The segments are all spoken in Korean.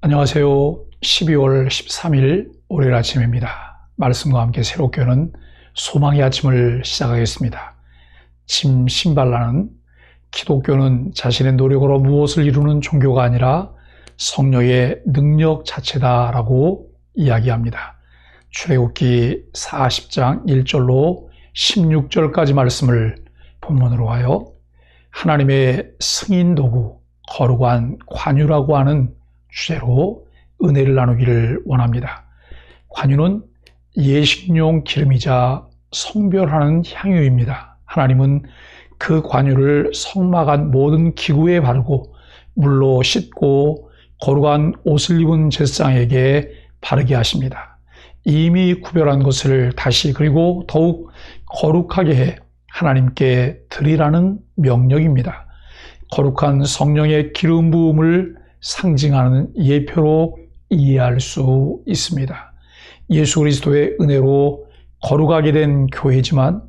안녕하세요. 12월 13일 월요일 아침입니다. 말씀과 함께 새롭게 여는 소망의 아침을 시작하겠습니다. 짐 신발라는 기독교는 자신의 노력으로 무엇을 이루는 종교가 아니라 성령의 능력 자체다라고 이야기합니다. 출애굽기 40장 1절로 16절까지 말씀을 본문으로 하여 하나님의 승인 도구, 거룩한 관유라고 하는 주제로 은혜를 나누기를 원합니다. 관유는 예식용 기름이자 성별하는 향유입니다. 하나님은 그 관유를 성막 안 모든 기구에 바르고 물로 씻고 거룩한 옷을 입은 제사장에게 바르게 하십니다. 이미 구별한 것을 다시 그리고 더욱 거룩하게 해 하나님께 드리라는 명령입니다. 거룩한 성령의 기름 부음을 상징하는 예표로 이해할 수 있습니다. 예수 그리스도의 은혜로 거룩하게 된 교회지만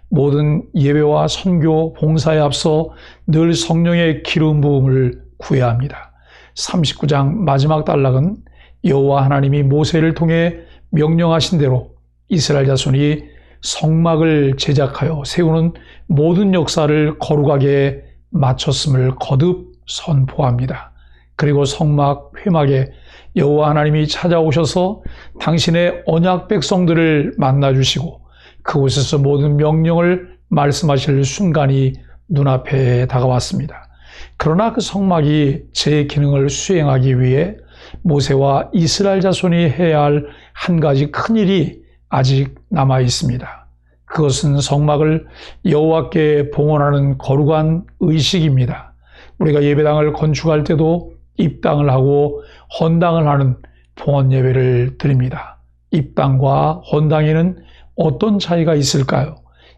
모든 예배와 선교, 봉사에 앞서 늘 성령의 기름 부음을 구해야 합니다. 39장 마지막 단락은 여호와 하나님이 모세를 통해 명령하신 대로 이스라엘 자손이 성막을 제작하여 세우는 모든 역사를 거룩하게 마쳤음을 거듭 선포합니다. 그리고 성막 회막에 여호와 하나님이 찾아오셔서 당신의 언약 백성들을 만나주시고 그곳에서 모든 명령을 말씀하실 순간이 눈앞에 다가왔습니다. 그러나 그 성막이 제 기능을 수행하기 위해 모세와 이스라엘 자손이 해야 할 한 가지 큰 일이 아직 남아 있습니다. 그것은 성막을 여호와께 봉헌하는 거룩한 의식입니다. 우리가 예배당을 건축할 때도 입당을 하고 헌당을 하는 봉헌 예배를 드립니다. 입당과 헌당에는 어떤 차이가 있을까요?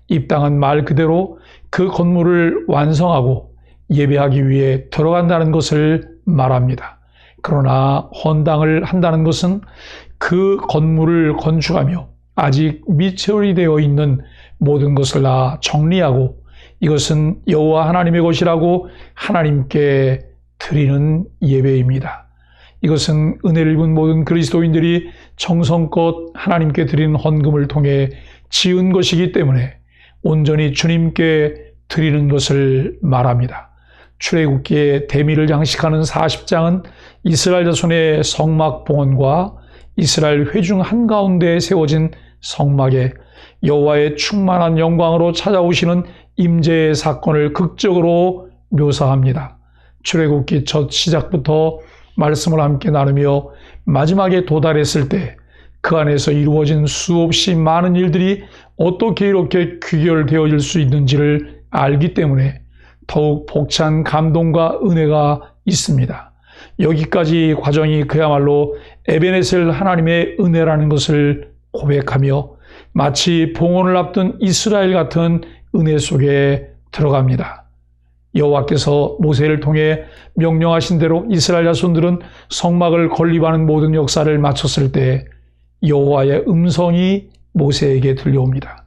입당은 말 그대로 그 건물을 완성하고 예배하기 위해 들어간다는 것을 말합니다. 그러나 헌당을 한다는 것은 그 건물을 건축하며 아직 미처리 되어 있는 모든 것을 다 정리하고 이것은 여호와 하나님의 것이라고 하나님께 드리는 예배입니다. 이것은 은혜를 입은 모든 그리스도인들이 정성껏 하나님께 드리는 헌금을 통해 지은 것이기 때문에 온전히 주님께 드리는 것을 말합니다. 출애굽기의 대미를 장식하는 40장은 이스라엘 자손의 성막 봉헌과 이스라엘 회중 한가운데에 세워진 성막에 여호와의 충만한 영광으로 찾아오시는 임재의 사건을 극적으로 묘사합니다. 출애굽기 첫 시작부터 말씀을 함께 나누며 마지막에 도달했을 때 그 안에서 이루어진 수없이 많은 일들이 어떻게 이렇게 귀결되어질 수 있는지를 알기 때문에 더욱 벅찬 감동과 은혜가 있습니다. 여기까지 과정이 그야말로 에베네셀 하나님의 은혜라는 것을 고백하며 마치 봉헌을 앞둔 이스라엘 같은 은혜 속에 들어갑니다. 여호와께서 모세를 통해 명령하신 대로 이스라엘 자손들은 성막을 건립하는 모든 역사를 마쳤을 때 여호와의 음성이 모세에게 들려옵니다.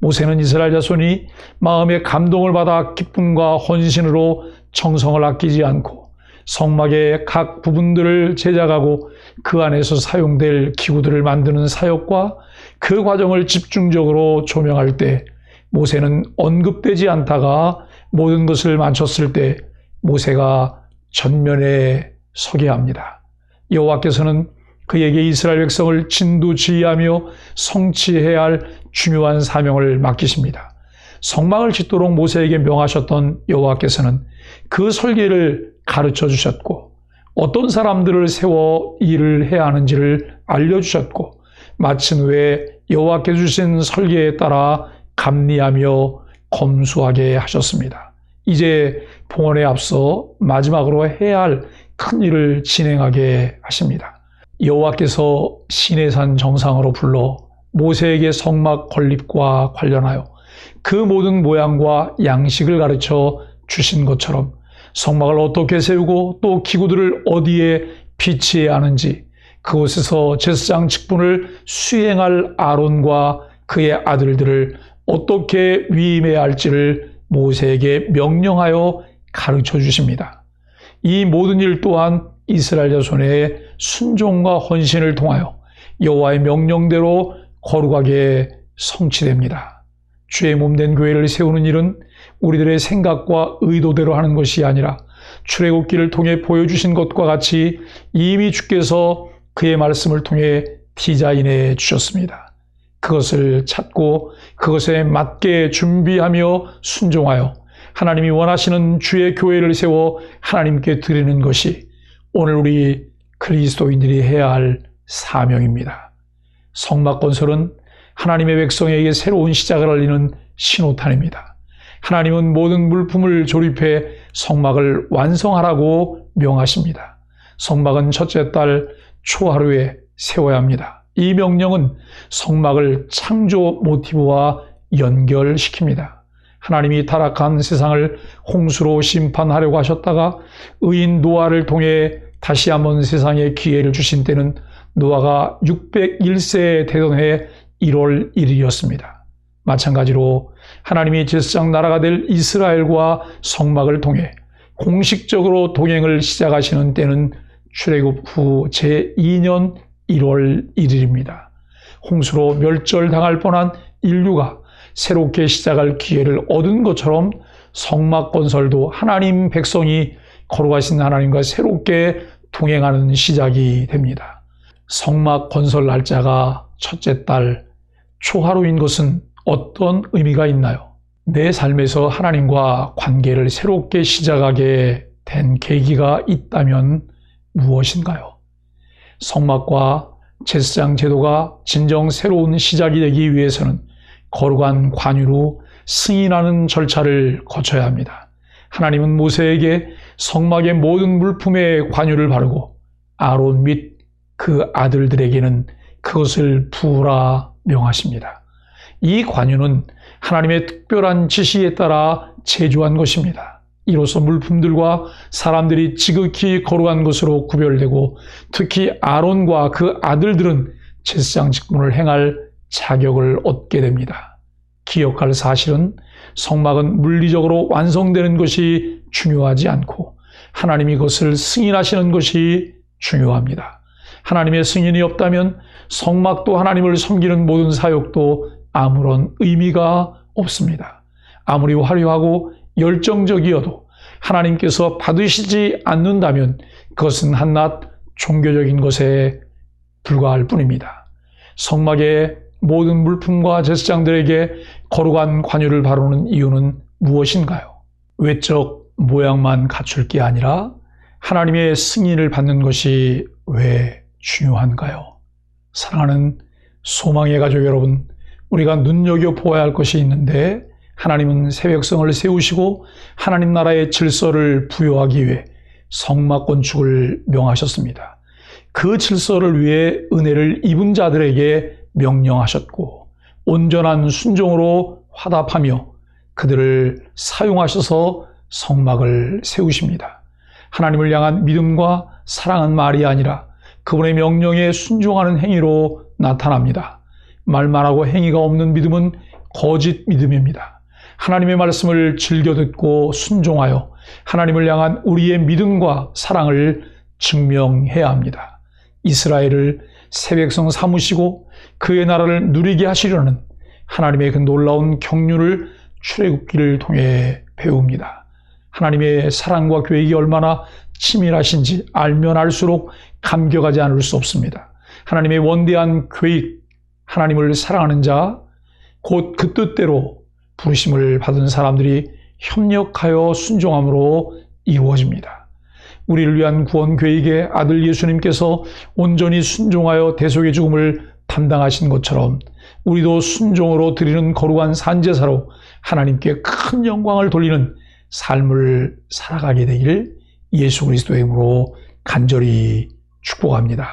모세는 이스라엘 자손이 마음의 감동을 받아 기쁨과 헌신으로 정성을 아끼지 않고 성막의 각 부분들을 제작하고 그 안에서 사용될 기구들을 만드는 사역과 그 과정을 집중적으로 조명할 때 모세는 언급되지 않다가 모든 것을 마쳤을 때 모세가 전면에 서게 합니다. 여호와께서는 그에게 이스라엘 백성을 진두지휘하며 성취해야 할 중요한 사명을 맡기십니다. 성막을 짓도록 모세에게 명하셨던 여호와께서는 그 설계를 가르쳐 주셨고 어떤 사람들을 세워 일을 해야 하는지를 알려주셨고 마친 후에 여호와께 주신 설계에 따라 감리하며 검수하게 하셨습니다. 이제 봉헌에 앞서 마지막으로 해야 할 큰 일을 진행하게 하십니다. 여호와께서 시내산 정상으로 불러 모세에게 성막 건립과 관련하여 그 모든 모양과 양식을 가르쳐 주신 것처럼 성막을 어떻게 세우고 또 기구들을 어디에 비치해야 하는지 그곳에서 제사장 직분을 수행할 아론과 그의 아들들을 어떻게 위임해야 할지를 모세에게 명령하여 가르쳐 주십니다. 이 모든 일 또한 이스라엘 자손의 순종과 헌신을 통하여 여호와의 명령대로 거룩하게 성취됩니다. 주의 몸된 교회를 세우는 일은 우리들의 생각과 의도대로 하는 것이 아니라 출애굽기를 통해 보여주신 것과 같이 이미 주께서 그의 말씀을 통해 디자인해 주셨습니다. 그것을 찾고 그것에 맞게 준비하며 순종하여 하나님이 원하시는 주의 교회를 세워 하나님께 드리는 것이 오늘 우리 그리스도인들이 해야 할 사명입니다. 성막 건설은 하나님의 백성에게 새로운 시작을 알리는 신호탄입니다. 하나님은 모든 물품을 조립해 성막을 완성하라고 명하십니다. 성막은 첫째 달 초하루에 세워야 합니다. 이 명령은 성막을 창조 모티브와 연결시킵니다. 하나님이 타락한 세상을 홍수로 심판하려고 하셨다가 의인 노아를 통해 다시 한번 세상에 기회를 주신 때는 노아가 601세에 되던 해 1월 1일이었습니다. 마찬가지로 하나님이 제사장 나라가 될 이스라엘과 성막을 통해 공식적으로 동행을 시작하시는 때는 출애굽 후 제2년 1월 1일입니다. 홍수로 멸절당할 뻔한 인류가 새롭게 시작할 기회를 얻은 것처럼 성막 건설도 하나님 백성이 거룩하신 하나님과 새롭게 동행하는 시작이 됩니다. 성막 건설 날짜가 첫째 달 초하루인 것은 어떤 의미가 있나요? 내 삶에서 하나님과 관계를 새롭게 시작하게 된 계기가 있다면 무엇인가요? 성막과 제사장 제도가 진정 새로운 시작이 되기 위해서는 거룩한 관유로 승인하는 절차를 거쳐야 합니다. 하나님은 모세에게 성막의 모든 물품에 관유를 바르고 아론 및 그 아들들에게는 그것을 부으라 명하십니다. 이 관유는 하나님의 특별한 지시에 따라 제조한 것입니다. 이로써 물품들과 사람들이 지극히 거룩한 것으로 구별되고 특히 아론과 그 아들들은 제사장 직분을 행할 자격을 얻게 됩니다. 기억할 사실은 성막은 물리적으로 완성되는 것이 중요하지 않고 하나님이 그것을 승인하시는 것이 중요합니다. 하나님의 승인이 없다면 성막도 하나님을 섬기는 모든 사역도 아무런 의미가 없습니다. 아무리 화려하고 열정적이어도 하나님께서 받으시지 않는다면 그것은 한낱 종교적인 것에 불과할 뿐입니다. 성막의 모든 물품과 제사장들에게 거룩한 관유를 바르는 이유는 무엇인가요? 외적 모양만 갖출 게 아니라 하나님의 승인을 받는 것이 왜 중요한가요? 사랑하는 소망의 가족 여러분, 우리가 눈여겨보아야 할 것이 있는데 하나님은 새 백성을 세우시고 하나님 나라의 질서를 부여하기 위해 성막 건축을 명하셨습니다. 그 질서를 위해 은혜를 입은 자들에게 명령하셨고 온전한 순종으로 화답하며 그들을 사용하셔서 성막을 세우십니다. 하나님을 향한 믿음과 사랑은 말이 아니라 그분의 명령에 순종하는 행위로 나타납니다. 말만 하고 행위가 없는 믿음은 거짓 믿음입니다. 하나님의 말씀을 즐겨 듣고 순종하여 하나님을 향한 우리의 믿음과 사랑을 증명해야 합니다. 이스라엘을 새 백성 삼으시고 그의 나라를 누리게 하시려는 하나님의 그 놀라운 경륜을 출애굽기를 통해 배웁니다. 하나님의 사랑과 계획이 얼마나 치밀하신지 알면 알수록 감격하지 않을 수 없습니다. 하나님의 원대한 계획, 하나님을 사랑하는 자, 곧 그 뜻대로 부르심을 받은 사람들이 협력하여 순종함으로 이루어집니다. 우리를 위한 구원 계획에 아들 예수님께서 온전히 순종하여 대속의 죽음을 담당하신 것처럼 우리도 순종으로 드리는 거룩한 산제사로 하나님께 큰 영광을 돌리는 삶을 살아가게 되길 예수 그리스도의 이름으로 간절히 축복합니다.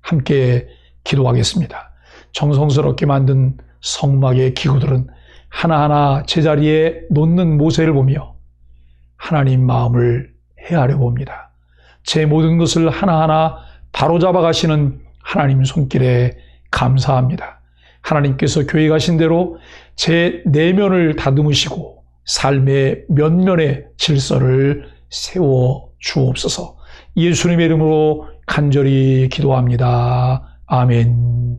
함께 기도하겠습니다. 정성스럽게 만든 성막의 기구들은 하나하나 제자리에 놓는 모세를 보며 하나님 마음을 헤아려 봅니다. 제 모든 것을 하나하나 바로잡아 가시는 하나님 손길에 감사합니다. 하나님께서 계획하신 대로 제 내면을 다듬으시고 삶의 면면의 질서를 세워 주옵소서. 예수님의 이름으로 간절히 기도합니다. 아멘.